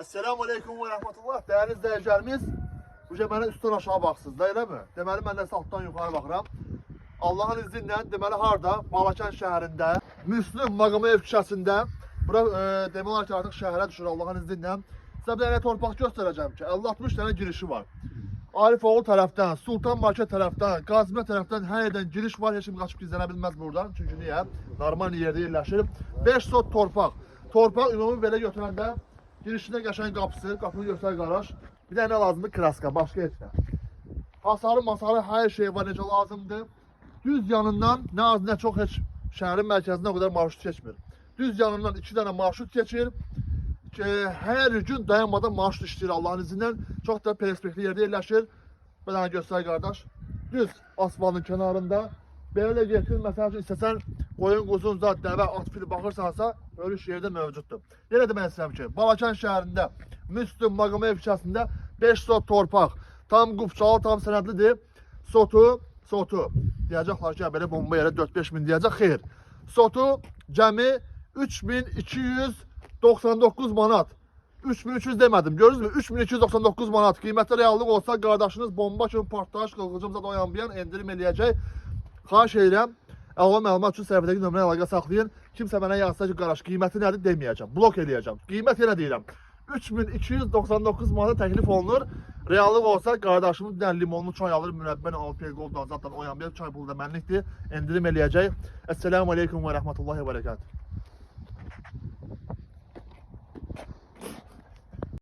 Esselamu Aleyküm ve Rahmetullah. Değerli izleyicilerimiz, bu bana üstten aşağı baksınız, değil mi? Deməli, mən də altdan yuxarı baxıram. Allah'ın izniyle deməli harda? Balakən şəhərində, Müslüm Maqameyev küçəsində. Bura demək olar ki, artıq şəhərə düşür Allah'ın izniyle. Sizə bir dənə torpaq göstərəcəm ki, 50-60 dənə girişi var. Arifoğlu tərəfdən, Sultan Market tərəfdən, Qazimə tərəfdən hər yerdən giriş var. Heç kim qaçıb gizlənə bilməz buradan. Çünki niyə? Normal yerdə yerləşir. 5 sot torpaq. Torpaq ümumi belə götürəndə girişində qəşəng qapısı, qapını göstər qaraj. Bir dənə lazımdır? Kraska, başqa heç nə. Hasarı, masarı, hər şey var, necə lazımdır. Düz yanından nə az nə çox heç şəhərin mərkəzindən o qədər marşrut keçmir. Düz yanından 2 dənə marşrut keçir. Hər gün dayanmadan marşrut işləyir Allah'ın izindən. Çox da perspektiv yerdə yerləşir. Bir dənə göstər qardaş. Düz asfaltın kənarında. Belə getir, məsəl üçün istəsən qoyun, quzun, zat, dəvə, at fili baxırsansa, ölüş yerdə mövcuddur. Yenə demək istəyirəm ki, Balakən şəhərində, Müslüm Maqameyev küçəsində 5 sot torpaq, tam qupçalı, tam sənədlidir. Sotu, deyəcəklər ki, belə bomba yerə 4-5 min deyəcək, xeyr. Sotu cəmi 3299 manat. 3300 demədim, görürsünüzmü? 3299 manat. Qiymətli reallıq olsa, qardaşınız bomba kimi partlayış, qılğıcımıza oyanmayan endirim eləyəcək. Xahiş edirəm, əlavə məlumat üçün səhifədəki nömrəni əlaqə saxlayın. Kimsə mənə yazsa ki, qardaş, qiyməti nədir deməyəcəm, blok eləyəcəm. Qiymət yenə deyirəm, 3299 manat təklif olunur. Reallıq olsa, qardaşımız bir dənə limonlu çay alır, mürəbbəni alır, perqoldan, zaten oyanmayan çay pulu da mənlikdir. Endirim eləyəcək. Esselamu Aleyküm və Rəhmətullahi və Bərəkatuhu.